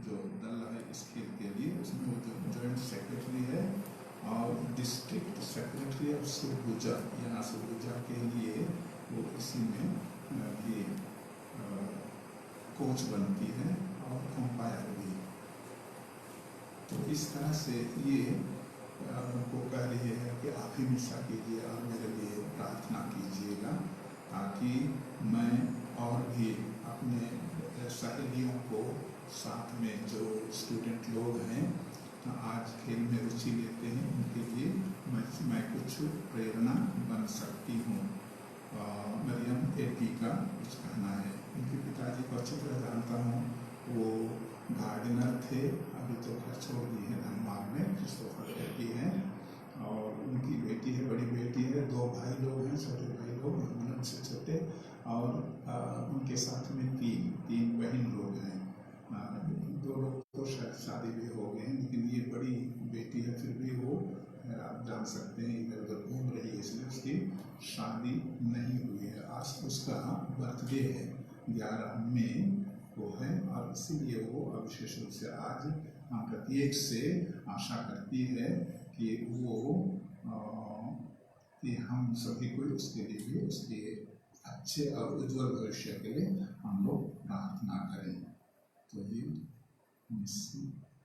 जो दल है इस खेल के लिए, उसमें वो जो जॉइंट सेक्रेटरी है और डिस्ट्रिक्ट सेक्रेटरी ऑफ सरगुजा, यहाँ सरगुजा के लिए वो इसी में भी कोच बनती है और अंपायर भी। तो इस तरह से ये उनको कह रही है कि आप हमेशा कीजिए और मेरे लिए प्रार्थना कीजिएगा, ताकि मैं और भी अपने सहेलियों को साथ में जो स्टूडेंट लोग हैं आज खेल में रुचि लेते हैं, उनके लिए मैं कुछ प्रेरणा बन सकती हूँ। मरियम एपी का कुछ कहना है। उनके पिताजी को अच्छी तरह जानता हूँ, वो गार्डनर थे, अभी तो घर छोड़ दी है धनबाद में, क्रिस्टोफर एपी हैं, और उनकी बेटी है, बड़ी बेटी है, 2 भाई लोग हैं, छोटे भाई लोग उनसे छोटे, और उनके साथ में 3 बहन लोग हैं। 2 लोग तो शायद शादी भी हो गए हैं, लेकिन ये बड़ी बेटी है, फिर भी वो आप जान सकते हैं इधर उधर घूम रही है, इसलिए उसकी शादी नहीं हुई है। आज उसका बर्थडे है, 11 मई को है, और इसीलिए वो विशेष रूप से आज प्रत्येक से आशा करती है कि वो कि हम सभी को उसके लिए भी, उसके अच्छे और उज्जवल भविष्य के लिए हम लोग प्रार्थना करें। तो ये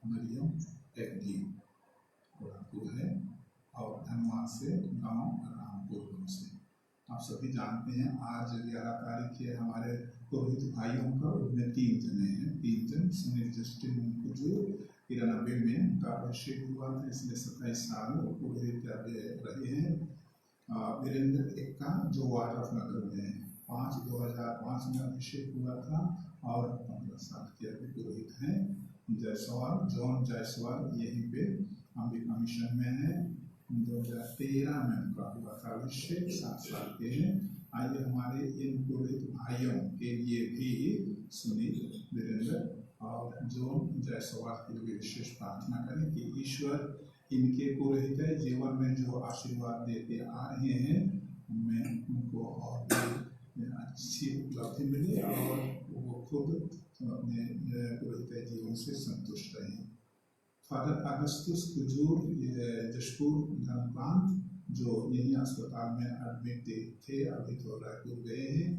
मरियम एपी को है, और धनबाद से गांव रामपुर से। आप सभी जानते हैं आज 11 तारीख है हमारे पुरोहित भाइयों का, उनमें 3 जने हैं, 3 जन। सुनील जस्टिन जो 93 में उनका अभिषेक हुआ था, इसलिए 27 साल पुरोहित रहे हैं। वीरेंद्र एक्का जो वार्ड ऑफ नगर में है, 2005 में अभिषेक हुआ था और 15 साल के अभी पुरोहित हैं। जायसवाल जॉन जायसवाल यहीं पे अम्बिका मिशन में है, 2013 में उनका हुआ था अभिषेक, 7 साल के हैं। आइए हमारे इन पुरोहित भाइयों के लिए भी सुनील, वीरेंद्र और जॉन जायसवाल के लिए विशेष प्रार्थना करें कि ईश्वर इनके पुरोहित जीवन में जो आशीर्वाद देते आ रहे हैं, उनमें उनको और भी अच्छी उपलब्धि मिले और वो खुद अपने पुरोहित जीवन से संतुष्ट रहें। फादर अगस्तुस कुजूर जशपुर धनप्रांत जो यही अस्पताल में एडमिट थे, अभी तो रायपुर गए हैं,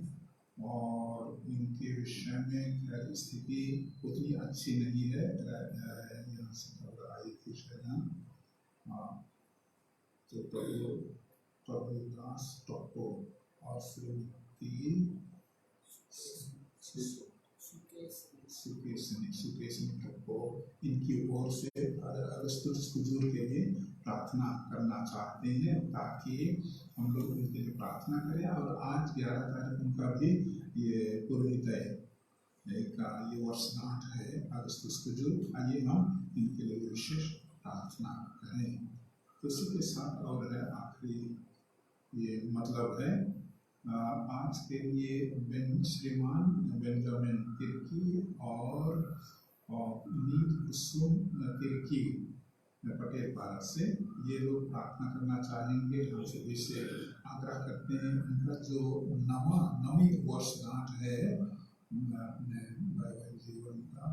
और इनके विषय में स्थिति उतनी अच्छी नहीं है। यहाँ से खबर आई थी शायद, तो प्रभुदास टोपो और श्रीमती सुकेशनी टोपो, इनकी ओर से फादर अगस्तुस कुजूर के लिए प्रार्थना करना चाहते हैं, ताकि हम लोग उनके लिए प्रार्थना करें। और आज 11 तारीख उनका भी ये पुरोहित का ये वर्षगांठ है अगस्तुस कुजूर। आइए हम इनके लिए विशेष प्रार्थना करें। तो इसी के साथ और है आखिरी ये मतलब है आज के लिए श्रीमान बेंजामिन तिर्की और नील कुसुम तिर्की पटेल पारा से, ये लोग प्रार्थना करना चाहेंगे। हम सभी से आग्रह करते हैं, उनका जो नवी वर्षगांठ है वैवाहिक जीवन का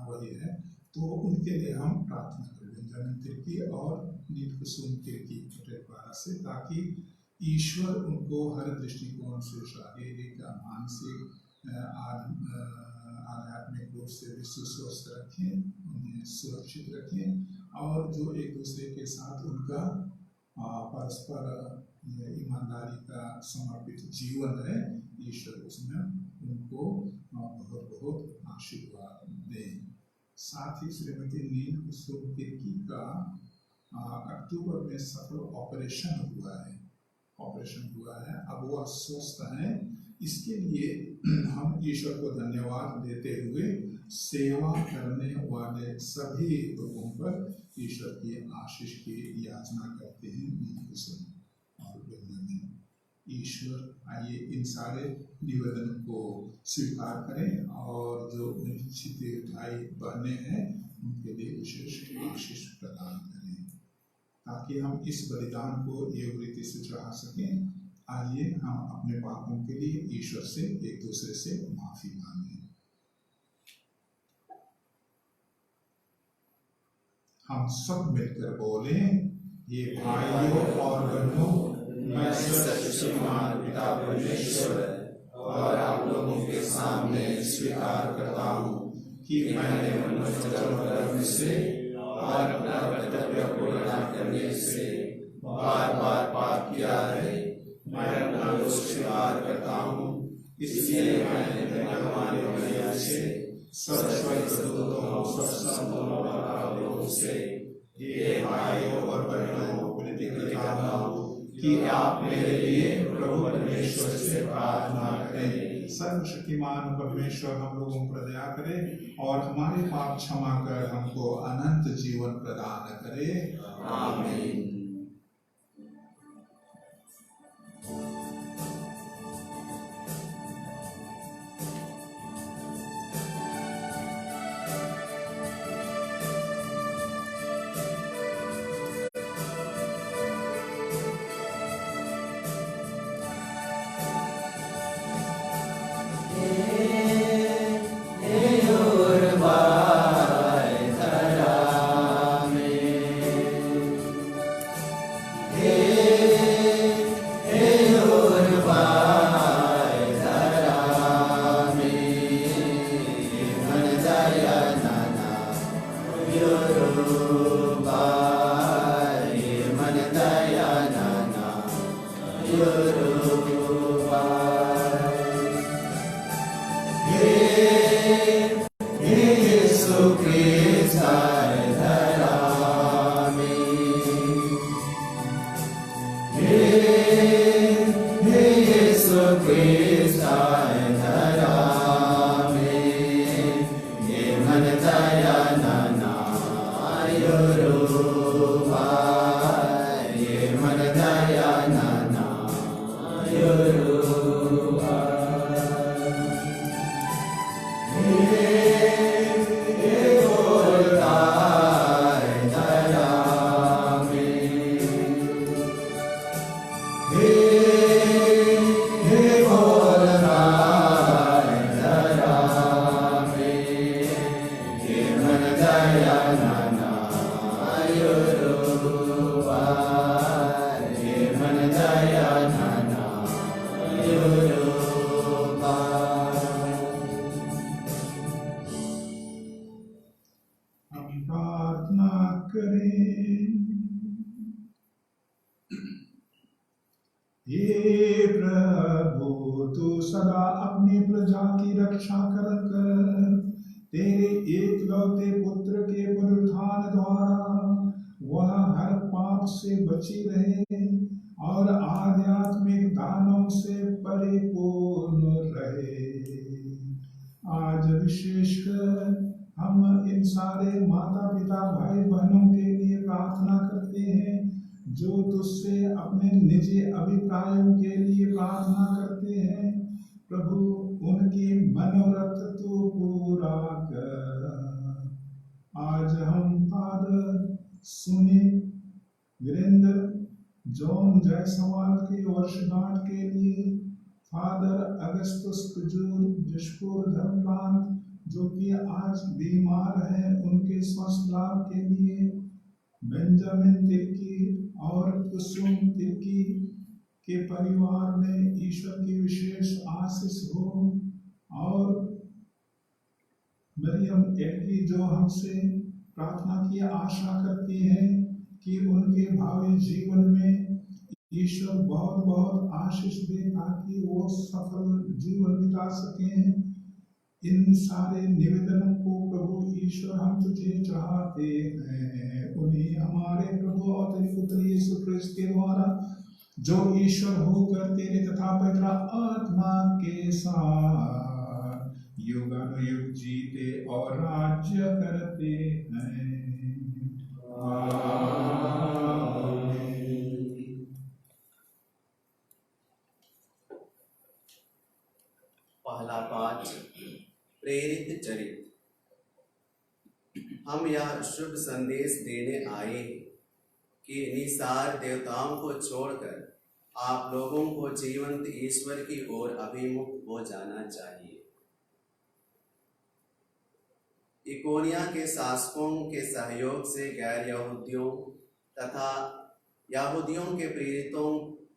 वही है, तो उनके लिए हम प्रार्थना करें बेंजामिन तिर्की और नील कुसुम तिर्की पटेल पारा से, ताकि ईश्वर उनको हर दृष्टिकोण से, शारीरिक मानसिक आध्यात्मिक रूप से भी स्वस्थ रखें, उन्हें सुरक्षित रखें, और जो एक दूसरे के साथ उनका परस्पर ईमानदारी का समर्पित जीवन है, ईश्वर उसमें उनको बहुत बहुत आशीर्वाद दें। साथ ही श्रीमती नील कुसुम तिर्की का अक्टूबर में सफल ऑपरेशन हुआ है, अब वह स्वस्थ हैं। इसके लिए हम ईश्वर को धन्यवाद देते हुए सेवा करने वाले सभी लोगों पर ईश्वर की आशीष की याचना करते हैं। और बेंजामिन, ईश्वर आइए इन सारे निवेदन को स्वीकार करें, और जो निश्चित भाई बहने हैं उनके लिए विशेष आशीष प्रदान करें, ताकि हम इस बलिदान को योग्य रीति से चढ़ा सकें। आइए हम अपने पापों के लिए ईश्वर से एक दूसरे से माफी मांगें। हम सब मिलकर बोले, ये भाइयों और बहनों, मैं सर्वशक्तिमान पिता परमेश्वर और आप लोगों के सामने स्वीकार करता हूँ कि मैंने मनुष्य कर्म से और अपना कर्तव्य पूर्ण न करने से बार बार पाप किया है। मैं अपना दोष स्वीकार करता हूँ, इसलिए मैंने भगवान से सब स्वर्गदूतों, सब संतों और आप लोगों से ये भाइयों और बहनों प्रतिज्ञा करता हूँ कि आप मेरे लिए प्रभु परमेश्वर से प्रार्थना करें। सर्वशक्तिमान परमेश्वर हम लोगों पर दया करे और हमारे पाप क्षमा कर हमको अनंत जीवन प्रदान करे। आमीन। हे प्रभु, तू सदा अपनी प्रजा की रक्षा कर तेरे एकलौते पुत्र के पुनरुत्थान द्वारा वह हर पाप से बची रहे और आध्यात्मिक दानों से परिपूर्ण रहे। आज विशेषकर हम इन सारे माता पिता भाई बहनों के लिए प्रार्थना करते हैं जो तुझसे अपने निजी अभिप्रायों के लिए प्रार्थना करते हैं। प्रभु, उनकी मनोरथ तो पूरा कर। आज हम फादर सुनी, वीरेंद्र, जॉन जायसवाल की वर्षगांठ के लिए, फादर अगस्तुस कुजूर, जशपुर धर्मप्रांत जो कि आज बीमार है, उनके स्वास्थ्य लाभ के लिए, बेंजामिन तिर्की और कुसुम तिर्की के परिवार में ईश्वर की विशेष आशीष हो, और मरियम एडवी जो हमसे प्रार्थना की आशा करती है कि उनके भावी जीवन में ईश्वर बहुत बहुत आशीष दे ताकि वो सफल जीवन बिता सकें। इन सारे निवेदनों को प्रभु ईश्वर हम तुझे चाहते हैं, उन्हें हमारे प्रभु और तेरे पुत्र यीशु क्रिस्त के द्वारा जो ईश्वर होकर तेरे तथा पवित्र आत्मा के साथ युगानुयुग जीते और राज्य करते हैं। पहला पाठ, प्रेरित चरित्र। हम यह शुभ संदेश देने आए कि निसार देवताओं को छोड़कर आप लोगों को जीवंत ईश्वर की ओर अभिमुख हो जाना चाहिए। इकोनिया के शासकों के सहयोग से गैर यहूदियों तथा यहूदियों के प्रेरितों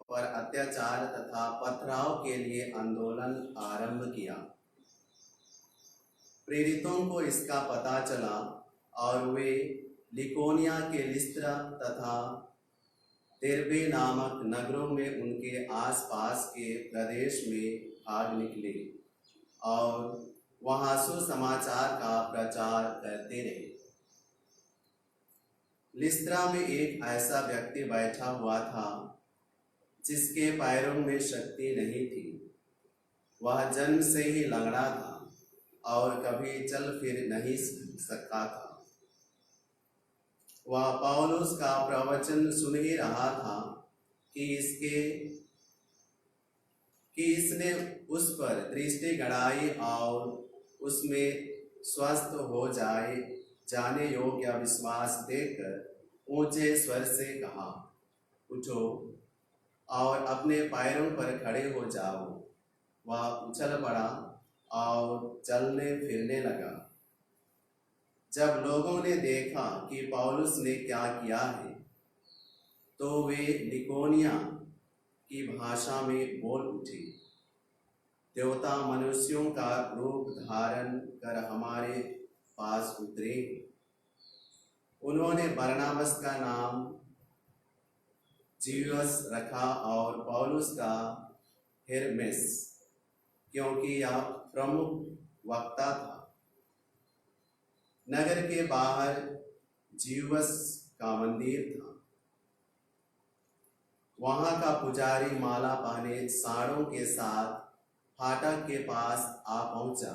पर अत्याचार तथा पथराव के लिए आंदोलन आरंभ किया। प्रेरितों को इसका पता चला और वे लिकोनिया के लिस्त्रा तथा देर्बे नामक नगरों में उनके आसपास के प्रदेश में भाग निकले और वहां सुसमाचार का प्रचार करते रहे। लिस्त्रा में एक ऐसा व्यक्ति बैठा हुआ था जिसके पैरों में शक्ति नहीं थी। वह जन्म से ही लंगड़ा था और कभी चल फिर नहीं सकता था। वह पौलुस का प्रवचन सुन ही रहा था कि इसने उस पर दृष्टि गड़ाई और उसमें स्वस्थ हो जाने योग्य विश्वास देखकर ऊंचे स्वर से कहा, उठो और अपने पैरों पर खड़े हो जाओ। वह उछल पड़ा और चलने फिरने लगा। जब लोगों ने देखा कि पौलुस ने क्या किया है तो वे लिकोनिया की भाषा में बोल उठे, देवता मनुष्यों का रूप धारण कर हमारे पास उतरे। उन्होंने बरनबास का नाम जीवस रखा और पौलुस का हेर्मेस, क्योंकि यह प्रमुख वक्ता था। नगर के बाहर जीवस का मंदिर था। वहां का पुजारी माला पहने सांडों के साथ फाटक के पास आ पहुंचा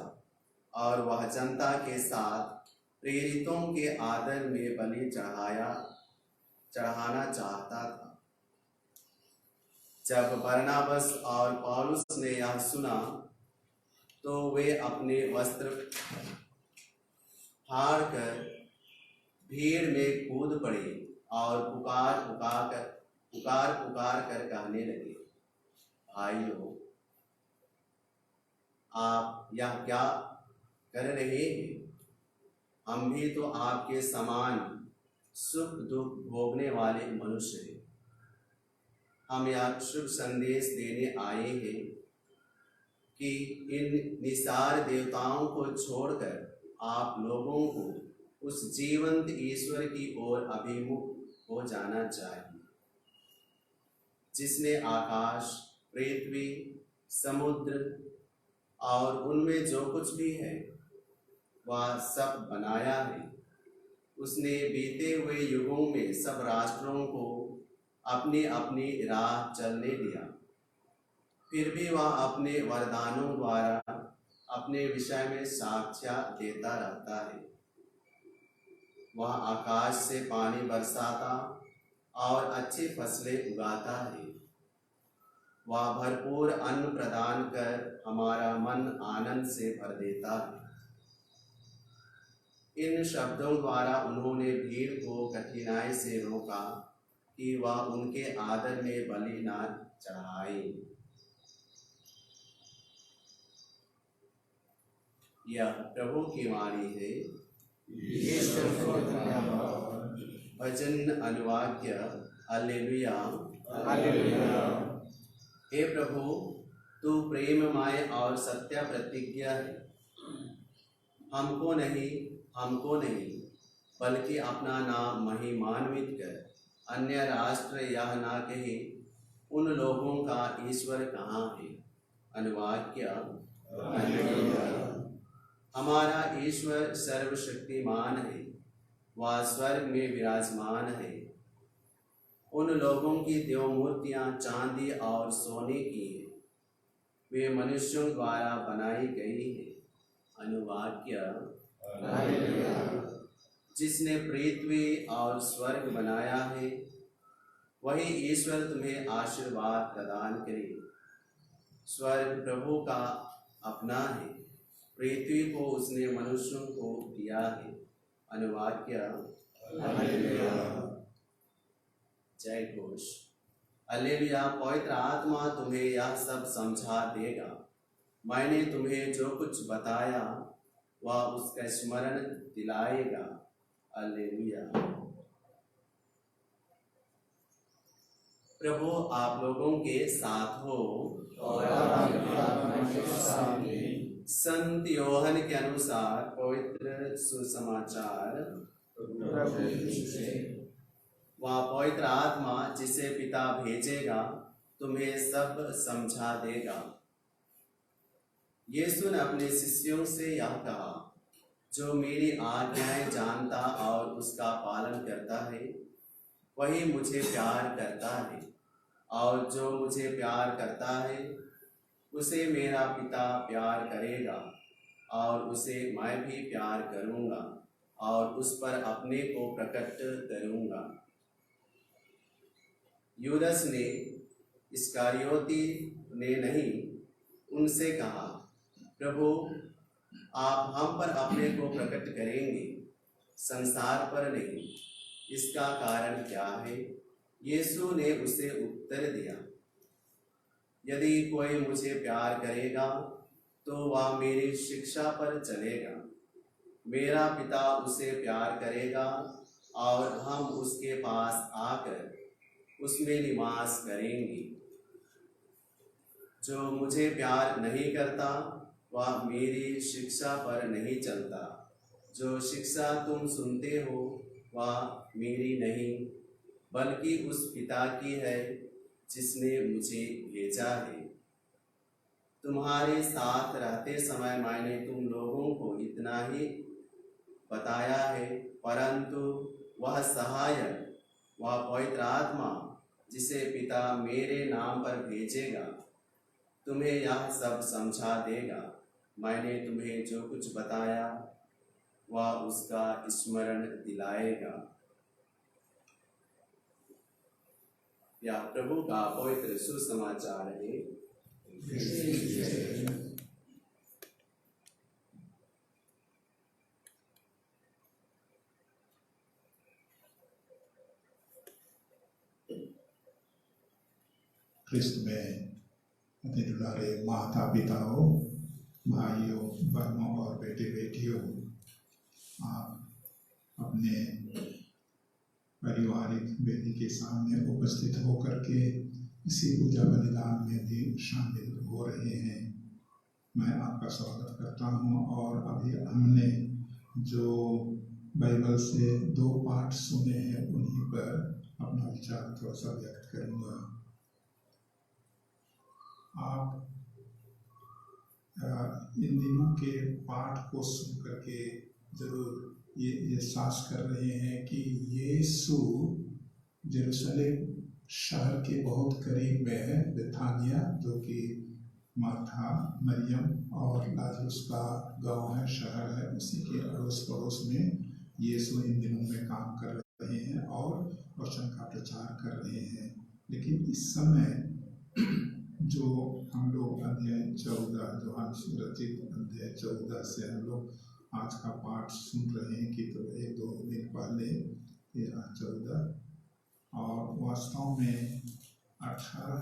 और वह जनता के साथ प्रेरितों के आदर में बलि चढ़ाना चाहता था। जब बरनबास और पौलुस ने यह सुना तो वे अपने वस्त्र फाड़कर भीड़ में कूद पड़े और पुकार कर कहने लगे, भाइयों, आप यह क्या कर रहे हैं? हम भी तो आपके समान सुख दुख भोगने वाले मनुष्य हैं। हम यह शुभ संदेश देने आए हैं कि इन निसार देवताओं को छोड़कर आप लोगों को उस जीवंत ईश्वर की ओर अभिमुख हो जाना चाहिए, जिसने आकाश, पृथ्वी, समुद्र और उनमें जो कुछ भी है वह सब बनाया है। उसने बीते हुए युगों में सब राष्ट्रों को अपनी अपनी राह चलने दिया, फिर भी वह अपने वरदानों द्वारा अपने विषय में साक्ष्य देता रहता है। वह आकाश से पानी बरसाता और अच्छी फसलें उगाता है। वह भरपूर अन्न प्रदान कर हमारा मन आनंद से भर देता है। इन शब्दों द्वारा उन्होंने भीड़ को कठिनाई से रोका कि वह उनके आदर में बलि न चढ़ाए। यह प्रभु की वाणी है। भजन अनुवाक्य हालेलुया। हे प्रभु, तू प्रेममय और सत्य प्रतिज्ञा है। हमको नहीं बल्कि अपना नाम महिमान्वित कर अन्य राष्ट्र यह ना कहे, उन लोगों का ईश्वर कहाँ है। अनुवाक्य हमारा ईश्वर सर्वशक्तिमान है, वह स्वर्ग में विराजमान है। उन लोगों की देव मूर्तियां चांदी और सोने की हैं, वे मनुष्यों द्वारा बनाई गई है। अनुवाक्य जिसने पृथ्वी और स्वर्ग बनाया है, वही ईश्वर तुम्हें आशीर्वाद प्रदान करे। स्वर्ग प्रभु का अपना है, पृथ्वी को उसने मनुष्यों को दिया है। अनुवाक्य जय घोष। हालेलुया। पवित्र आत्मा तुम्हें यह सब समझा देगा। मैंने तुम्हें जो कुछ बताया वह उसका स्मरण दिलाएगा। हालेलुया। प्रभु आप लोगों के साथ हो और आपके आत्मा के साथ भी। संत योहन के अनुसार पवित्र सुसमाचार। प्रभु यीशु से वह पवित्र आत्मा जिसे पिता भेजेगा तुम्हें सब समझा देगा। यीशु ने अपने शिष्यों से यह कहा, जो मेरी आज्ञाएं जानता और उसका पालन करता है वही मुझे प्यार करता है, और जो मुझे प्यार करता है उसे मेरा पिता प्यार करेगा, और उसे मैं भी प्यार करूंगा और उस पर अपने को प्रकट करूंगा। यूदस ने, इस्करियोती ने नहीं, उनसे कहा, प्रभु आप हम पर अपने को प्रकट करेंगे, संसार पर नहीं, इसका कारण क्या है? यीशु ने उसे उत्तर दिया, यदि कोई मुझे प्यार करेगा तो वह मेरी शिक्षा पर चलेगा। मेरा पिता उसे प्यार करेगा और हम उसके पास आकर उसमें निवास करेंगे। जो मुझे प्यार नहीं करता वह मेरी शिक्षा पर नहीं चलता। जो शिक्षा तुम सुनते हो वह मेरी नहीं बल्कि उस पिता की है जिसने मुझे भेजा है। तुम्हारे साथ रहते समय मैंने तुम लोगों को इतना ही बताया है, परंतु वह सहायक, वह पवित्र आत्मा जिसे पिता मेरे नाम पर भेजेगा तुम्हें यह सब समझा देगा। मैंने तुम्हें जो कुछ बताया वह उसका स्मरण दिलाएगा। यह प्रभु का पवित्र सुसमाचार है। ख्रिस्त में अति दुलारे माता पिताओं, भाइयों बहनों और बेटे बेटियों, आप अपने पारिवारिक वेदी के सामने उपस्थित होकर के इसी पूजा बलिदान में भी शामिल हो रहे हैं। मैं आपका स्वागत करता हूं। और अभी हमने जो बाइबल से 2 पाठ सुने हैं उन्हीं पर अपना विचार थोड़ा सा व्यक्त करूंगा। आप इन दिनों के पाठ को सुन करके जरूर ये एहसास कर रहे हैं कि यीशु जेरूशलेम शहर के बहुत करीब में है। बेथानिया, जो कि मार्था, मरियम और लाजरुस का गांव है, शहर है, उसी के अड़ोस पड़ोस में यीशु इन दिनों में काम कर रहे हैं और वचन का प्रचार कर रहे हैं। लेकिन इस समय जो हम लोग अध्याय 14, जो हम रचित अध्याय 14 से हम लोग आज का पाठ सुन रहे हैं कि तो 1-2 दिन पहले 13-14 और वास्तव में 18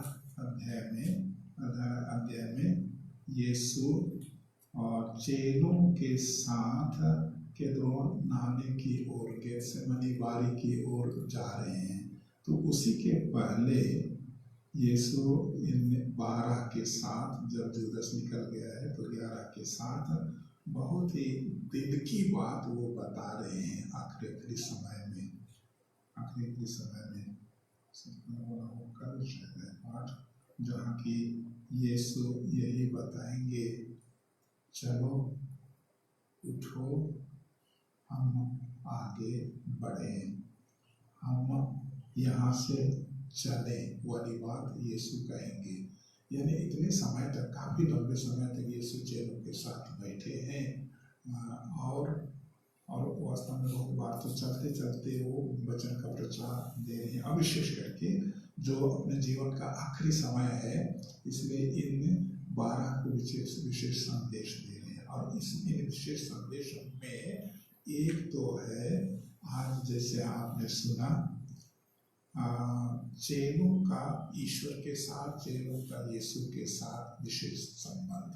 अध्याय में यीशु और चेलों के साथ किद्रोन नहाने की ओर, गेत्सेमनी बारी की ओर जा रहे हैं। तो उसी के पहले यीशु इन 12 के साथ, जब जुदास निकल गया है तो 11 के साथ बहुत ही दिल की बात वो बता रहे हैं। आखिरी समय में कल शायद पाठ जहाँ की यीशु यही बताएंगे, चलो उठो हम आगे बढ़े, हम यहाँ से चले वाली बात यीशु कहेंगे। यानी इतने समय तक, काफी लंबे समय तक यीशु चेलों के साथ बैठे हैं और वास्तव में बहुत बार तो चलते चलते वो वचन का प्रचार दे रहे हैं। अब विशेष करके जो अपने जीवन का आखिरी समय है, इसलिए इन 12 को विशेष संदेश दे रहे हैं। और इन विशेष संदेशों में एक तो है, आज जैसे आपने सुना, चेलों का ईश्वर के साथ, चेलों का यीशु के साथ विशेष संबंध।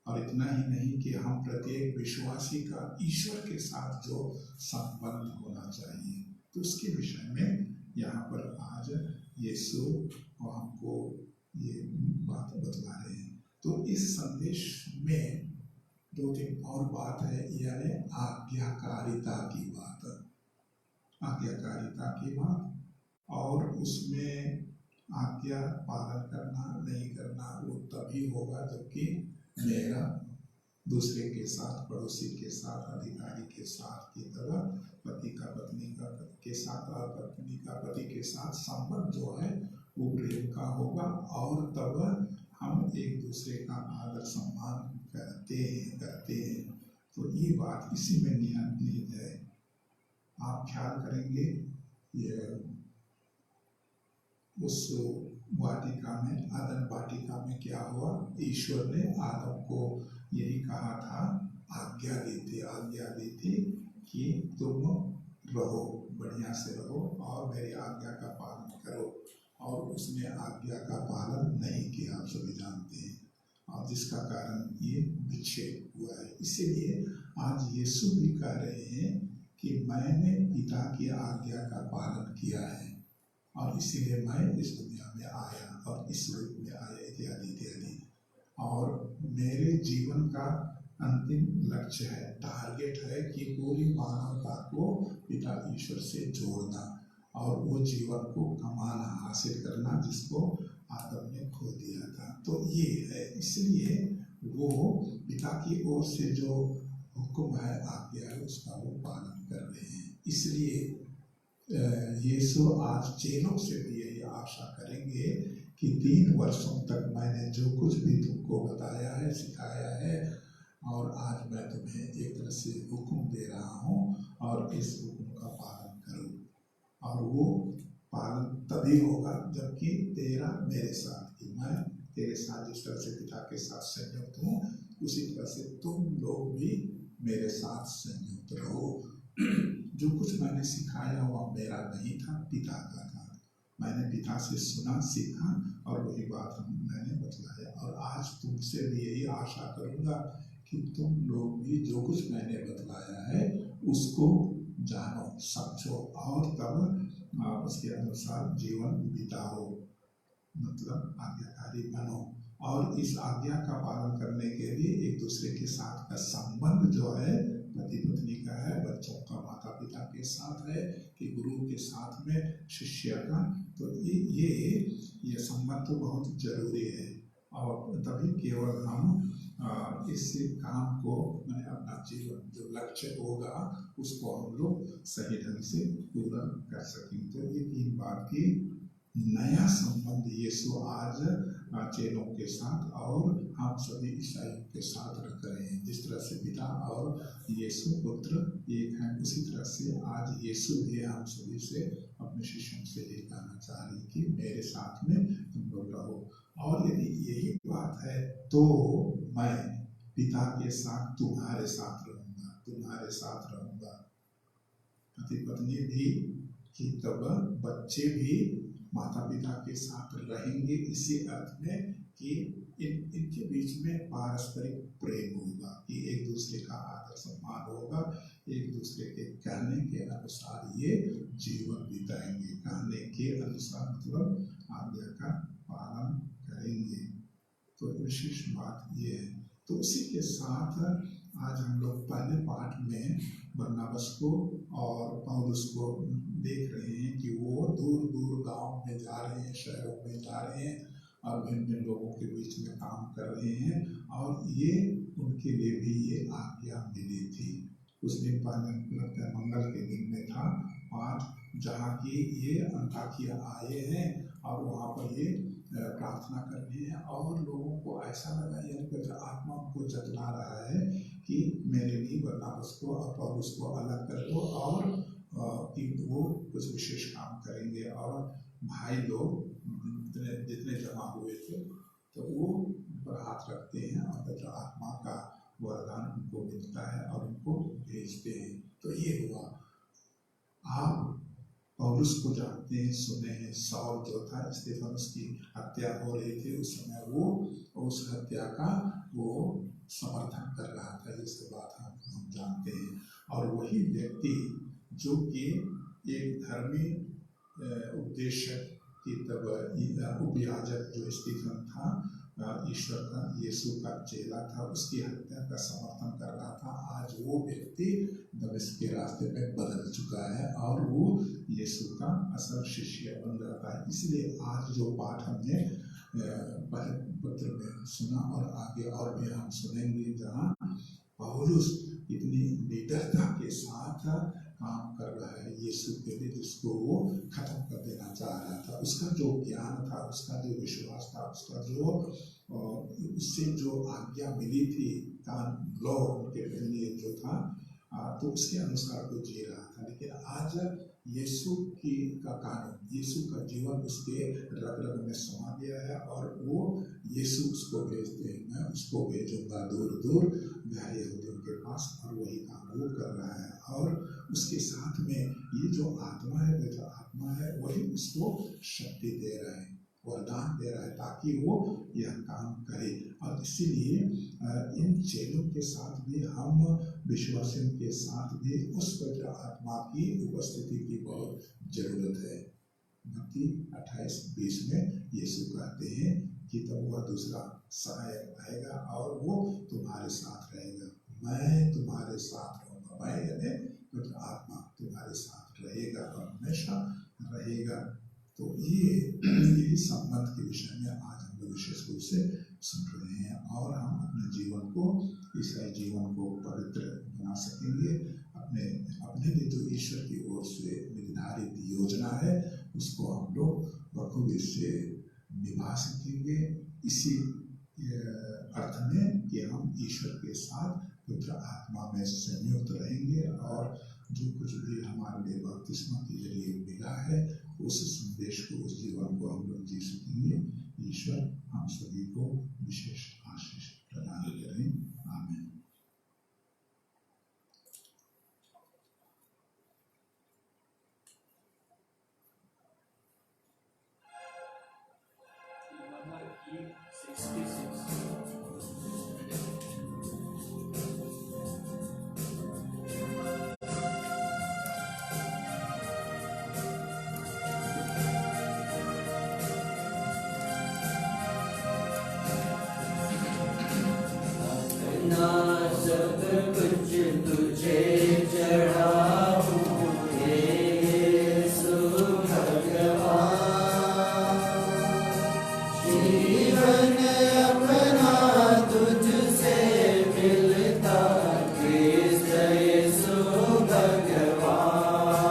और इतना ही नहीं कि हम प्रत्येक विश्वासी का ईश्वर के साथ जो संबंध होना चाहिए, तो उसके विषय में यहाँ पर आज यीशु हमको ये बात बतला रहे हैं। तो इस संदेश में 2-3 और बात है, यानी आज्ञाकारिता की बात, आज्ञाकारिता की बात, और उसमें आज्ञा पालन करना नहीं करना वो तभी होगा जबकि मेरा दूसरे के साथ, पड़ोसी के साथ, अधिकारी के साथ की तरह पति का पत्नी का के साथ और पत्नी का पति के साथ संबंध जो है वो प्रेम का होगा, और तब हम एक दूसरे का आदर सम्मान करते हैं। तो ये बात इसी में निहित है। आप ख्याल करेंगे ये उस वाटिका में, आदम वाटिका में क्या हुआ, ईश्वर ने आदम को यही कहा था, आज्ञा दी थी कि तुम रहो, बढ़िया से रहो और मेरी आज्ञा का पालन करो, और उसने आज्ञा का पालन नहीं किया, आप सभी जानते हैं, और जिसका कारण ये विच्छेद हुआ है। इसीलिए आज यीशु भी कह रहे हैं कि मैंने पिता की आज्ञा का पालन किया है और इसीलिए मैं इस दुनिया में आया और इस रूप में आया, इत्यादि इत्यादि। और मेरे जीवन का अंतिम लक्ष्य है, टारगेट है कि पूरी मानवता को पिता ईश्वर से जोड़ना और वो जीवन को कमाना, हासिल करना जिसको आदम ने खो दिया था। तो ये है, इसलिए वो पिता की ओर से जो हुक्म है, आज्ञा है, उसका वो पालन कर रहे हैं। इसलिए यीशु आज चेलों से भी यही आशा करेंगे कि 3 वर्षों तक मैंने जो कुछ भी तुमको बताया है, सिखाया है, और आज मैं तुम्हें एक तरह से हुक्म दे रहा हूँ और इस हुक्म का पालन करो। और वो पालन तभी होगा जबकि तेरा मेरे साथ, कि मैं तेरे साथ जिस तरह से पिता के साथ संयुक्त हूँ, उसी तरह से तुम लोग भी मेरे साथ संयुक्त रहो। जो कुछ मैंने सिखाया हुआ मेरा नहीं था, पिता का था। मैंने पिता से सुना, सीखा और वही बात मैंने बतलाया। और आज तुमसे भी यही आशा करूँगा कि तुम लोग भी जो कुछ मैंने बतलाया है उसको जानो, समझो और तब उसके अनुसार जीवन बिताओ, मतलब आज्ञाकारी बनो। और इस आज्ञा का पालन करने के लिए एक दूसरे के साथ का संबंध जो है, पति पत्नी का है, बच्चों का माता पिता के साथ है, कि गुरु के साथ में शिष्य का, तो ये संबंध तो बहुत जरूरी है। और तभी केवल हम इस काम को, मैंने अपना जीवन जो लक्ष्य होगा उसको हम लोग सही ढंग से पूरा कर सकेंगे। तो ये 3 बार की नया संबंध यीशु आज चेलों के साथ और हम सभी ईसाइयों के साथ रख रहे हैं। जिस तरह से पिता और यीशु पुत्र एक हैं, उसी तरह से आज यीशु भी हम सभी से, अपने शिष्यों से ये कहना चाह रहे हैं कि मेरे साथ में तुम लोग रहो। और यदि यही बात है तो मैं पिता के साथ तुम्हारे साथ रहूँगा, तुम्हारे साथ रहूँगा। पति पत्नी भी, कि तब बच्चे भी माता पिता के साथ रहेंगे, इसी अर्थ में कि इनके बीच में पारस्परिक प्रेम होगा, कि एक दूसरे का आदर सम्मान होगा, एक दूसरे के कहने के अनुसार ये जीवन बिताएंगे, कहने के अनुसार मतलब आज्ञा का पालन करेंगे। तो विशेष बात ये है। तो उसी के साथ आज हम लोग पहले पाठ में बरनबास को और पौलुस को देख रहे हैं कि वो दूर दूर गांव में जा रहे हैं, शहरों में जा रहे हैं और भिन्न भिन्न लोगों के बीच में काम कर रहे हैं। और ये उनके लिए भी ये आज्ञा मिली थी। कुछ दिन पहले लगता है मंगल के दिन में था पाठ, जहाँ की ये अंताकिया आए हैं और वहाँ पर ये प्रार्थना करनी है। और लोगों को ऐसा लगा, यानी पवित्र आत्मा को जतला रहा है कि मेरे लिए बरनबास को और पौलुस को अलग कर दो और कि वो कुछ विशेष काम करेंगे। और भाई लोग जितने जमा हुए थे तो वो पर हाथ रखते हैं और पवित्र आत्मा का वरदान उनको मिलता है और उनको भेजते हैं। तो ये हुआ। आप पौलुस को जानते हैं, सुने हैं, साउल जो था, स्तेफनुस की हत्या हो रही थी उस समय, वो उस हत्या का वो समर्थन कर रहा था, ये सब बात हम जानते हैं। और वही व्यक्ति जो कि एक धर्मी उपदेशक की तब उपयाजक जो स्टीफन था, ईश्वर का यीशु का चेला था, उसकी हत्या का समर्थन कर रहा था, आज वो व्यक्ति दमिश्क के रास्ते में बदल चुका है और वो यीशु का असल शिष्य बन जाता है। इसलिए आज जो पाठ हमने पहले पत्र में सुना और आगे और भी हम सुनेंगे, जहाँ पौलुस इतनी निडरता के साथ काम कर रहा है यीशु के लिए, जिसको वो खत्म कर देना चाह रहा था। उसका जो ज्ञान था, उसका जो विश्वास था, उसका जो उससे जो आज्ञा मिली थी, लॉ उनके लिए जो था, तो उसके अनुसार वो जी रहा था। लेकिन आज यीशु की का कानून, यीशु का जीवन उसके रग रग में समा गया है और वो यीशु उसको भेजते हैं, मैं उसको भेजूंगा दूर दूर गहरे यहूदियों के पास, और वही काम वो कर रहा है। और उसके साथ में ये जो आत्मा है, वो जो आत्मा है वही उसको शक्ति दे रहा है, वरदान दे रहा है, ताकि वो यह काम करे। और इसीलिए इन चेलों के साथ भी, हम विश्वासियों के साथ भी उस पवित्र आत्मा की उपस्थिति की बहुत जरूरत है। मत्ती 28:20 में यीशु कहते हैं कि तब वह दूसरा सहायक आएगा और वो तुम्हारे साथ रहेगा, मैं तुम्हारे साथ रहूँगा। मैं यानी पवित्र आत्मा तुम्हारे साथ रहेगा और हमेशा रहेगा। तो यही संबंध के विषय में आज हम लोग विशेष रूप से सुन रहे हैं, और हम अपने जीवन को, ईसाई जीवन को पवित्र बना सकेंगे। अपने लिए जो ईश्वर की ओर से निर्धारित योजना है, उसको हम लोग बखूबी से निभा सकेंगे, इसी अर्थ में कि हम ईश्वर के साथ पवित्र आत्मा में संयुक्त रहेंगे, और जो कुछ भी हमारे लिए बपतिस्मा के जरिए मिला है, उस संदेश को, उस जीवन को हम लोग जी सकेंगे। ईश्वर हम सभी को विशेष आशीष प्रदान करें। आमीन। सब कुछ तुझे चढ़ाऊं, यीशु भगवान। जीवन अपना तुझसे मिलता, क्रिस्त यीशु भगवान,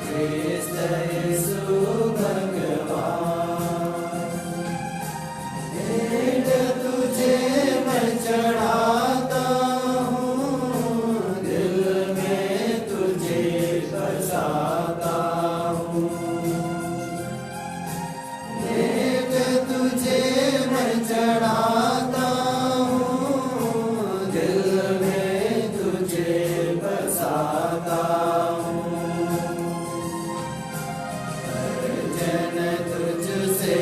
क्रिस्त यीशु भगवान। तुझे मैं चढ़ाता हूँ, दिल में तुझे बसाता हूँ। तुझे मैं चढ़ाता हूँ, दिल में तुझे बसाता हूँ। जन तुझसे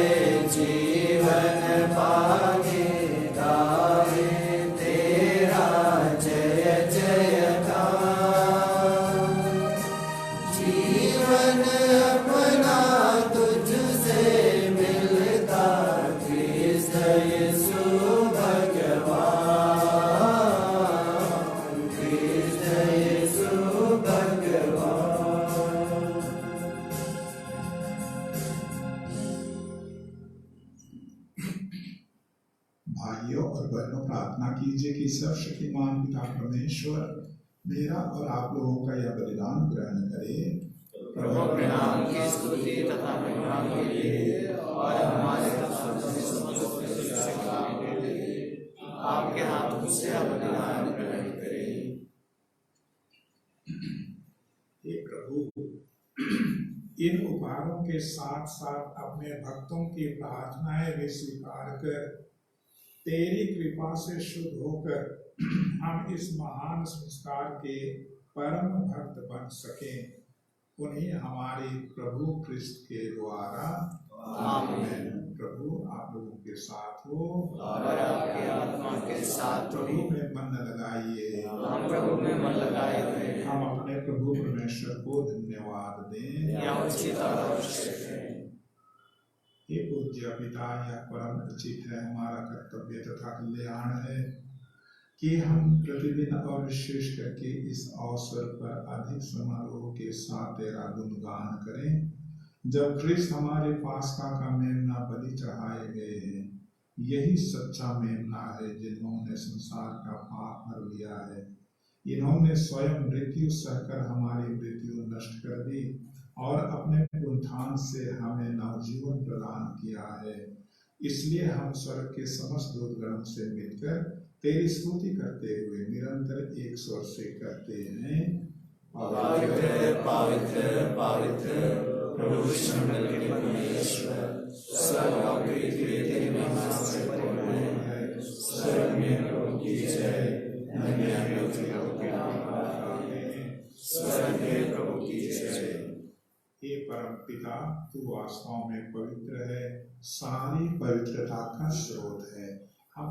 जीवन पागे, गावे तेरा जय जयकार। जीवन अपना तुझसे मिलता, क्रिस्त यीशु भगवान, क्रिस्त यीशु भगवान। भाइयों और बहनों, प्रार्थना कीजिए कि सर्वशक्तिमान पिता परमेश्वर मेरा और आप लोगों का यह बलिदान ग्रहण करे। प्रभु अपने नाम की स्तुति तथा महिमा के लिए और हमारे आपके हाथों से बलिदान ग्रहण करें। हे प्रभु, इन उपहारों के साथ साथ अपने भक्तों की प्रार्थनाएं भी स्वीकार कर तेरी कृपा से शुद्ध होकर हम इस महान संस्कार के परम भक्त बन सकें। उन्हें हमारे प्रभु क्रिस्त के द्वारा आमीन। प्रभु आप लोगों के साथ हो और आपके आत्मा के साथ प्रभु में मन लगाइए। हम प्रभु में मन लगाए हुए हैं। हम अपने प्रभु परमेश्वर को धन्यवाद दें। यह उचित और आवश्यक है। हे पूज्य पिता, यह परम उचित है, हमारा कर्तव्य तथा कल्याण है कि हम प्रतिदिन और विशेष करके इस अवसर पर अधिक समारोह के साथ तेरा गुणगान करें। जब ख्रिस्त हमारे पास्का का मेमना बलि चढ़ाए गए हैं, यही सच्चा मेमना है जिन्होंने संसार का पाप भर लिया है। इन्होंने स्वयं मृत्यु सहकर हमारी मृत्यु नष्ट कर दी और अपने पुनरुत्थान से हमें नवजीवन प्रदान किया है। इसलिए हम स्वर्ग के समस्त दूतगणों से मिलकर तेरी स्तुति करते हुए निरंतर एक स्वर से कहते हैं, पवित्र पवित्र पवित्र प्रभु विश्वमंडल के परमेश्वर, स्वर्ग और पृथ्वी तेरी महिमा से परिपूर्ण है। स्वर्ग में प्रभु की जय, धन्य है प्रभु के नाम का। स्वर्ग में प्रभु की जय। हे परम पिता, तू वास्तव में पवित्र है, सारी पवित्रता का स्रोत है। हम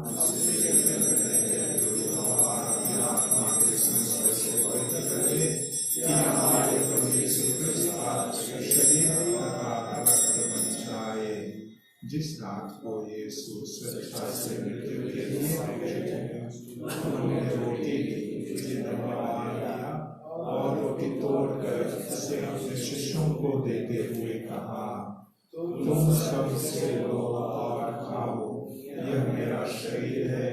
आत्मा के संस्पर्श से पवित्र करे कि हमारे प्रभु यीशु क्रिस्त का शरीर तथा रक्त बन जाए। जिस रात को यीशु स्वेच्छा से मृत्यु के लिए उन्होंने रोटी ली, धन्यवाद दिया और रोटी तोड़कर उसे अपने शिष्यों को देते हुए कहा, तुम सब से लो और खाओ, यह मेरा शरीर है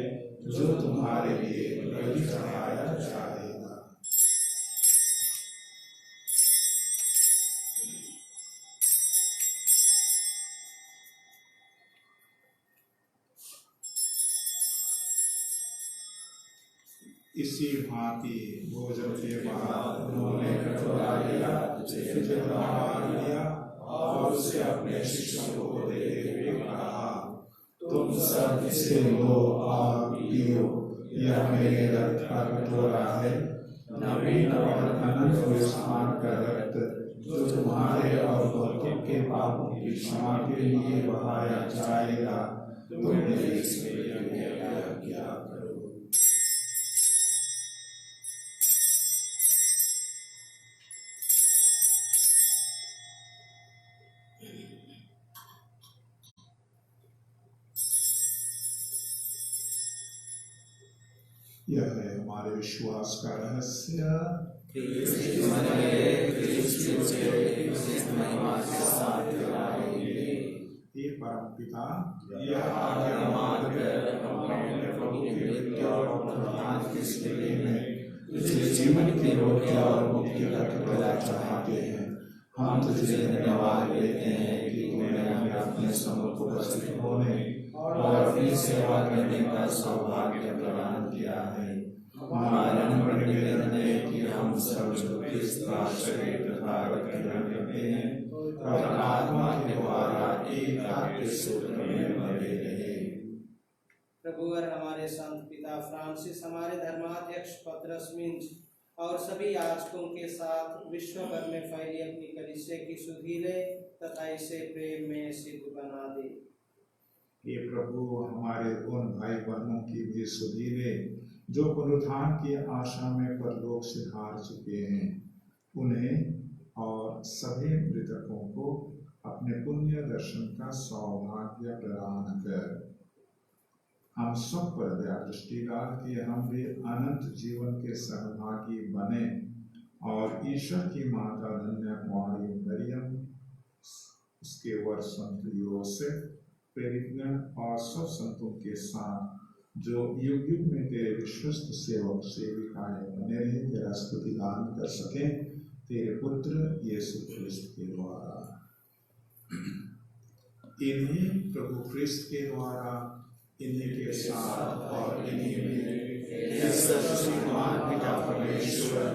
जो तुम्हारे लिए बलि चढ़ाया जाएगा। इसी भांति भोजन के बाद उन्होंने कटोरा लिया, फिर धन्यवाद दिया और उसे अपने शिष्यों को देते हुए कहा, तुम सब इसे लो और पियो, यह मेरे रक्त का कटोरा है, नवीन और अनंत विस्तार का रक्त, जो तुम्हारे और बहुतों के पापों की क्षमा के लिए बहाया जाएगा। तुम मेरे इसमें क्या करो। यह है हमारे विश्वास का रहस्य। हे परम पिता, यह आज्ञा मानकर हम अपने प्रभु की मृत्यु और पुनरुत्थान की स्मृति में तुझे जीवन की रोटी और मुक्ति का टुकड़ा चढ़ाते हैं। हम तुझे धन्यवाद देते हैं कि तूने हमें अपने सम्मुख उपस्थित होने और अपनी सेवा करने का सौभाग्य प्रदान किया है। हमारा नम्र निवेदन है कि हम सब जो क्रिस्त का शरीर तथा रक्त ग्रहण करते हैं और आत्मा के द्वारा एक आत्मिक सूत्र में बने रहे। प्रभु और हमारे संत पिता फ्रांसिस, हमारे धर्माध्यक्ष पतरस मिंज और सभी याजकों के साथ विश्व भर में फैली अपनी कलीसिया की सुधि ले तथा इसे प्रेम में सिद्ध बना दे। ये प्रभु हमारे उन भाई बहनों की भी सुधि ले जो पुनरुत्थान की आशा में परलोक से हार चुके हैं, उन्हें और सभी मृतकों को अपने पुण्य दर्शन का सौभाग्य प्रदान कर। हम सब पर दया दृष्टि डाल कि हम भी अनंत जीवन के सहभागी बने और ईश्वर की माता धन्य कुमारी मरियम, उसके वर संत योसेफ, प्रेरितगण और सब संतों के साथ जो युग युग में तेरे विश्वस्त सेवक सेविकाएं बने रहे, तेरा स्तुति गान कर सके तेरे पुत्र यीशु ख्रिस्त के द्वारा। इन्हीं प्रभु ख्रिस्त के द्वारा, इन्हीं के साथ और इन्हीं में सर्वशक्तिमान पिता परमेश्वर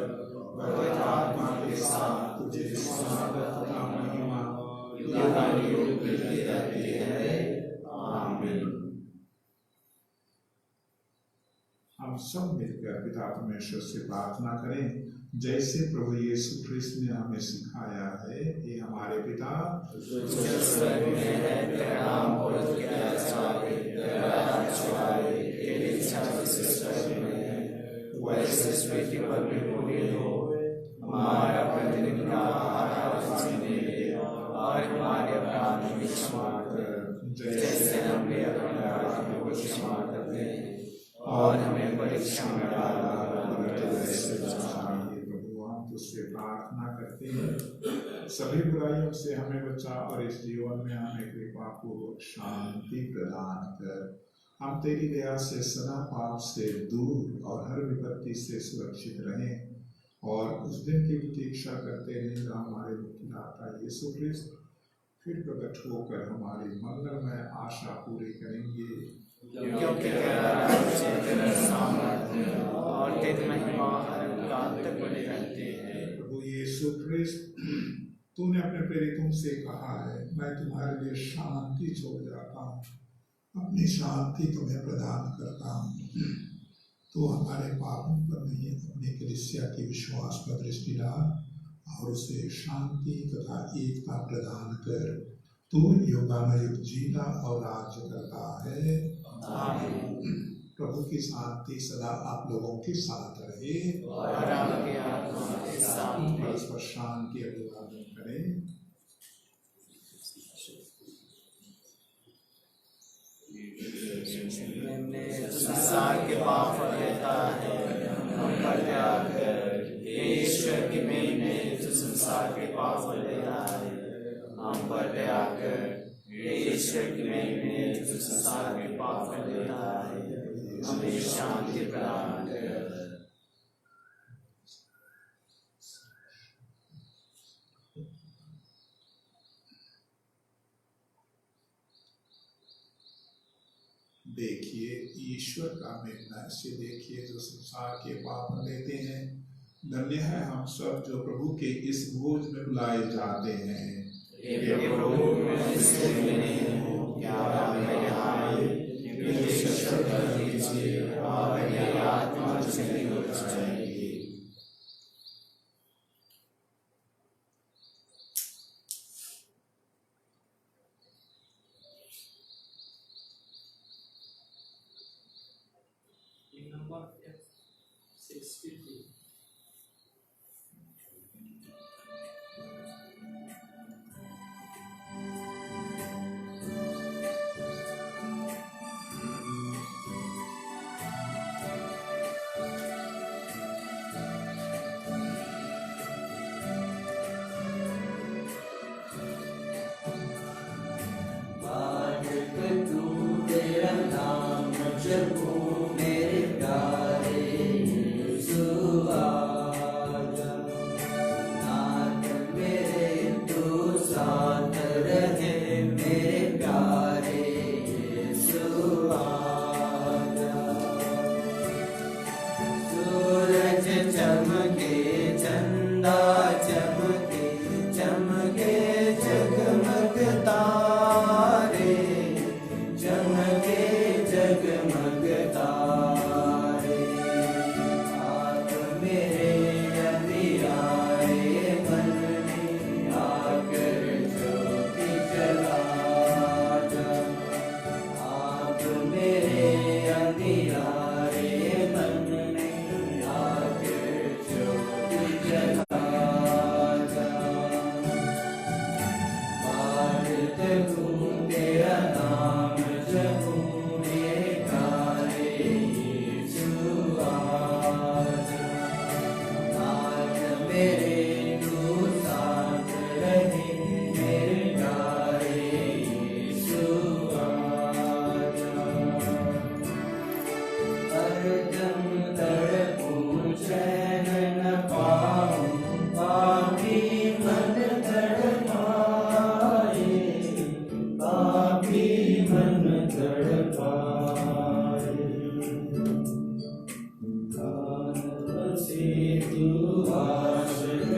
पवित्र आत्मा के साथ तुझे स्वागत तथा महिमा युगानुयुग मिलती रहती है। आमीन। हम सब मिलकर पिता परमेश्वर से प्रार्थना करें। जैसे प्रभु यीशु कृष्ण ने हमें सिखाया है, ये हमारे पिता जो स्वर्ग में है, तेरा नाम पवित्र किया जाए, तेरा राज्य आए, तेरी इच्छा जैसे स्वर्ग में है वैसे इस पृथ्वी पर भी पूरी हो। हमारा प्रतिदिन का आहार आज हमें दे, और हमारे अपराध भी क्षमा कर, जैसे हम भी अपने अपराधियों को क्षमा करते हैं, और हमें परीक्षा में डालना उससे प्रार्थना करते हैं, सभी बुराइयों से हमें बचा और इस जीवन में हमें कृपा पूर्वक शांति प्रदान कर। हम तेरी दया से सदा पाप से दूर और हर विपत्ति से सुरक्षित रहें और उस दिन की प्रतीक्षा करते हैं जब हमारे मुक्तिदाता यीशु कृष्ण फिर प्रकट होकर हमारी मंगलमय आशा पूरी करेंगे। क्योंकि तेरा राज्य, तेरा सामर्थ्य और तेरी महिमा अनंत तक बनी रहती है। प्रभु यीशु कृष्ण, तूने अपने प्रेरितों से कहा है, मैं तुम्हारे लिए शांति छोड़ जाता हूँ, अपनी शांति तुम्हें प्रदान करता हूँ। तो हमारे पापों पर नहीं, अपनी कलीसिया की विश्वास पर दृष्टि डाल और उसे शांति तथा एकता प्रदान कर। तू युगानुयुग जीता और राज्य करता है। प्रभु की शांति सदा आप लोगों के साथ रहे और आपके आत्मा के साथ भी। परस्पर शांति अभिवादन करें। संसार के पाप लेता है, हम पर दया कर। ईश्वर की महिमा जो संसार के पाप लेता है, हम पर दया कर। ईश्वर की महिमा जो संसार के पाप लेता है, हमें शांति प्रदान कर। देखिए ईश्वर का मेमना, इसे देखिए जो संसार के पाप लेते हैं। धन्य है हम सब जो प्रभु के इस भोज में बुलाए जाते हैं। हे प्रभु, मैं इसके लिए नहीं हूँ, क्या आप मेरे यहाँ आए, मुझे शिक्षा कर दीजिए और मेरी आत्मा चली हो जाएगी। Number 650. से तू आश्रय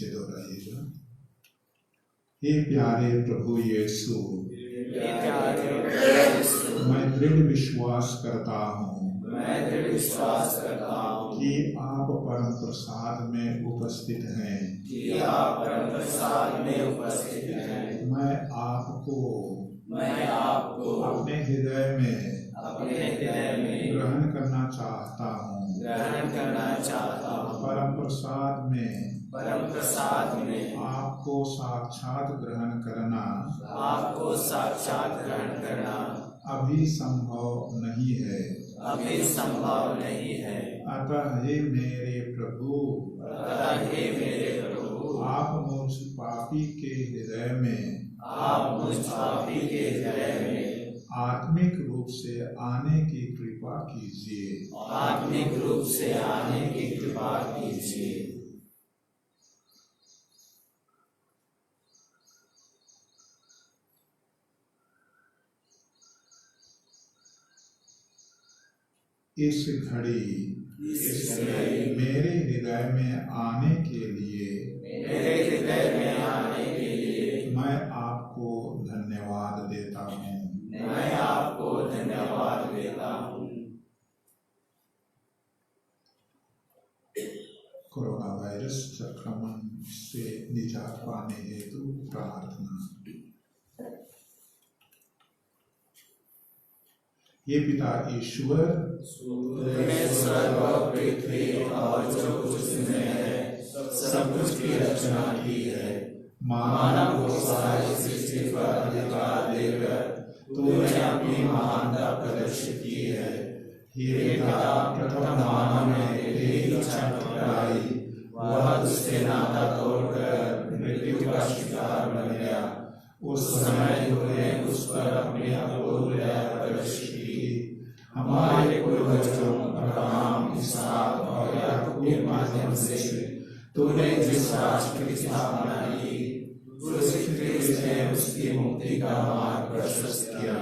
नीचे दोहराइएगा। हे प्यारे प्रभु यीशु, मैं दृढ़ विश्वास करता हूँ कि आप परम प्रसाद में उपस्थित हैं। मैं आपको अपने हृदय में ग्रहण करना चाहता हूँ। परम प्रसाद में आपको साक्षात ग्रहण करना अभी संभव नहीं है। अतः हे मेरे प्रभु, आप मुझ पापी के हृदय में आत्मिक रूप से आने की कृपा कीजिए। इस घड़ी मेरे हृदय में आने के लिए मैं आपको धन्यवाद देता हूँ। कोरोना वायरस संक्रमण से निजात पाने हेतु प्रार्थना। ये पिता ईश्वर, स्वर्ग और पृथ्वी और जो कुछ में है सब कुछ की रचना की है। मानव को सारी सृष्टि पर अधिकार देकर तूने अपनी महानता प्रदर्शित की है। हे पिता, प्रथम मानव ने तेरी इच्छा ठुकराई, वह तुझसे नाता तोड़कर मृत्यु का शिकार बन गया। उस समय तूने उस पर अपनी अपूर्व दया प्रदर्शित की। हमारे पूर्वजों अब्राहम, इसहाक और याकूब के माध्यम से तूने जिस राष्ट्र की स्थापना की, उसने उसकी मुक्ति का मार्ग प्रशस्त किया।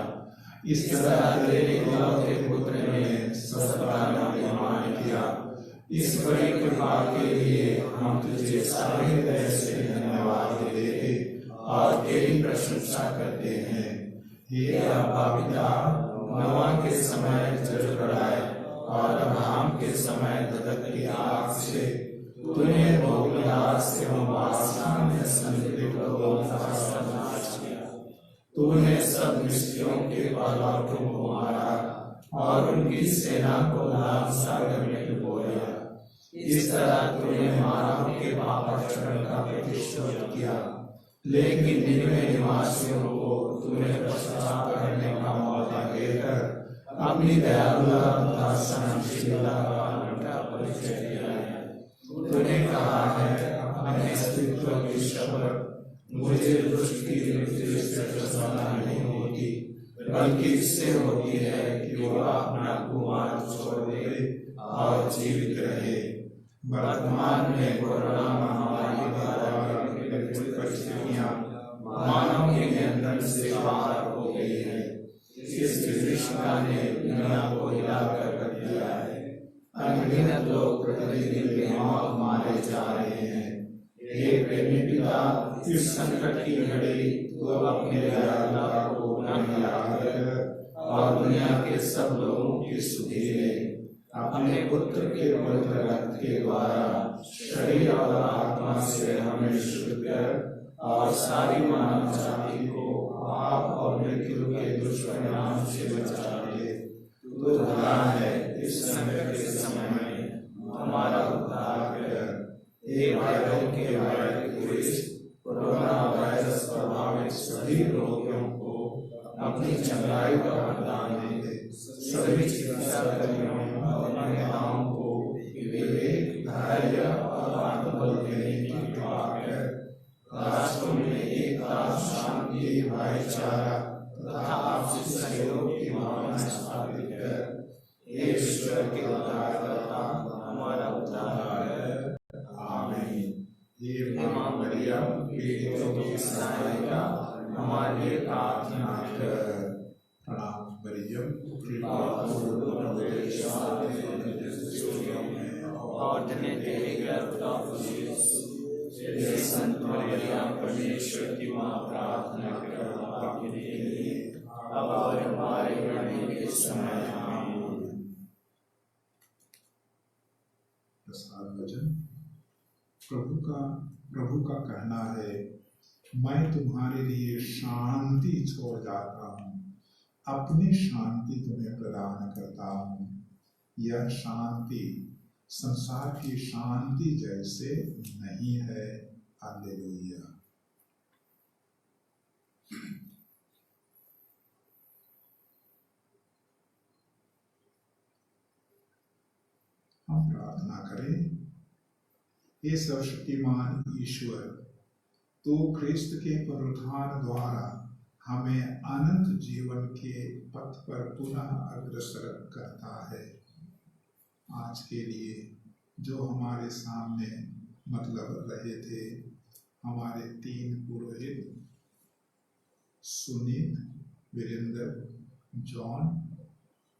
इस तरह तेरे इकलौते पुत्र ने सबका निर्माण किया। इस बड़ी कृपा के लिए हम तुझे सारे हृदय से धन्यवाद देते और तेरी प्रशंसा करते हैं। हे अब्बा पिता, नोआ के समय जल प्रलय और अब्राहम के समय धधकती आग से तूने भोगविलास एवं वासना में संलिप्त लोगों का सर्वनाश किया। तूने सब मिस्रियों के पालौठों को मारा और उनकी सेना को लाल सागर में डुबोया। इस तरह तूने मानव के पापाचरण का प्रतिशोध किया, लेकिन निन्वे निवासियों को तूने पश्चाताप करने का मौका देकर अपनी दयालुता तथा सहनशीलता का अनूठा परिचय दिया है। तूने कहा है, अपने अस्तित्व की शपथ, मुझे दुष्ट की मृत्यु से प्रसन्नता नहीं होती, बल्कि इससे होती है कि वह अपना कुमार्ग छोड़ दे और जीवित रहे। वर्तमान में कोरोना महामारी द्वारा विपरीत परिस्थितियां मानव के नियंत्रण से बाहर हो गई है। इस विभीषिका ने दुनिया को हिलाकर रख दिया है। अनगिनत लोग प्रतिदिन बेमौत मारे जा रहे हैं। हे प्रेमी पिता, इस संकट की घड़ी तू अपने दयालुता को पुनः याद कर और दुनिया के सब लोगों की सुधि ले। अपने पुत्र के पवित्र रक्त के द्वारा शरीर और आत्मा से हमें शुद्ध कर और सारी मानव जाति को पाप और मृत्यु के दुष्परिणाम से बचा ले। तू भला है, इस संकट के समय में हमारा उद्धार कर। हे वायरों के वायरस कोरोना वायरस प्रभावित सभी रोगियों को अपनी चंगाई का वरदान दे। सभी चिकित्सा कर्मियों और नेताओं को विवेक, धैर्य और आत्मबल देने की कृपा कर। राष्ट्रों में एकता, शांति, भाईचारा तथा आपसी सहयोग की भावना स्थापित कर। हे ईश्वर के उद्धारकर्ता, हमारा उद्धार कर। आमीन। हे मां मरियम, पीड़ितों की सहायिका, हमारे लिए प्रार्थना कर। प्रणाम मरियम, कृपा और तेरे गर्भ का हे संत मरियम परमेश्वर की माँ प्रार्थना करो आपके लिए अब और हमारे मरने के समय आमीन। प्रसाद वचन। प्रभु का कहना है, मैं तुम्हारे लिए शांति छोड़ जाता हूँ, अपनी शांति तुम्हें प्रदान करता हूँ। यह शांति संसार की शांति जैसे नहीं है। हालेलुया। हम प्रार्थना करें। हे सर्वशक्तिमान ईश्वर, तो ख्रिस्त के पुनरुत्थान द्वारा हमें अनंत जीवन के पथ पर पुनः अग्रसर करता है। आज के लिए जो हमारे सामने रहे थे, हमारे 3 पुरोहित सुनीत, वीरेंद्र, जॉन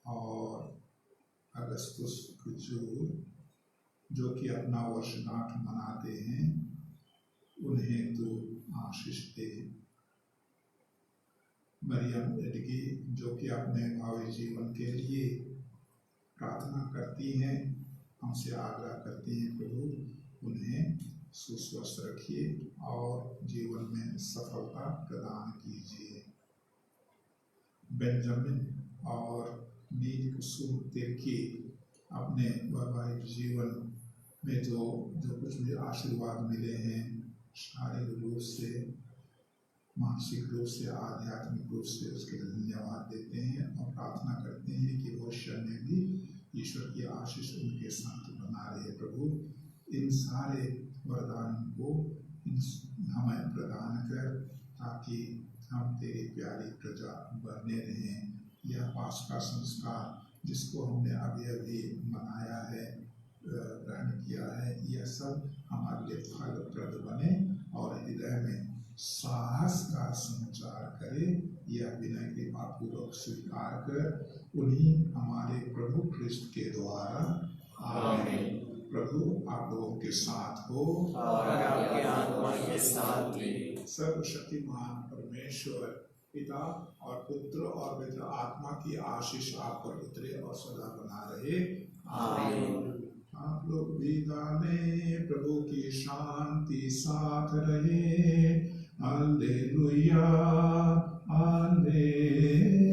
और अगस्तुस कुजूर, जो कि अपना वर्षगांठ मनाते हैं, उन्हें तो आशीष दे। मरियम एडगी, जो कि अपने भावी जीवन के लिए प्रार्थना करती हैं, हमसे आग्रह करती हैं, प्रभु उन्हें सुस्वस्थ रखिए और जीवन में सफलता प्रदान कीजिए। बेंजामिन और नील कुसुम तिर्की अपने वैवाहिक जीवन में जो कुछ भी आशीर्वाद मिले हैं, शारीरिक रूप से, मानसिक रूप से, आध्यात्मिक रूप से, उसके लिए धन्यवाद देते हैं और प्रार्थना करते हैं कि भविष्य में भी ईश्वर की आशीष उनके साथ बना रहे। प्रभु इन सारे वरदान को हमें प्रदान कर, ताकि हम तेरी प्यारी प्रजा बने रहें। यह पास्का संस्कार जिसको हमने अभी मनाया है, ग्रहण किया है, यह सब हमारे लिए फलप्रद बने और हृदय में साहस का संचार करे। यह विनय के पूर्वक स्वीकार कर उन्हीं हमारे प्रभु ख्रिस्त के द्वारा आमीन। प्रभु आप लोगों के साथ हो और आपके आत्मा के साथ भी। सर्वशक्तिमान परमेश्वर पिता और पुत्र और पवित्र आत्मा की आशीष आप पर उतरे और सदा बना रहे। आमीन। आप लोग विदा लें, प्रभु की शांति साथ रहे। Hallelujah, hallelujah.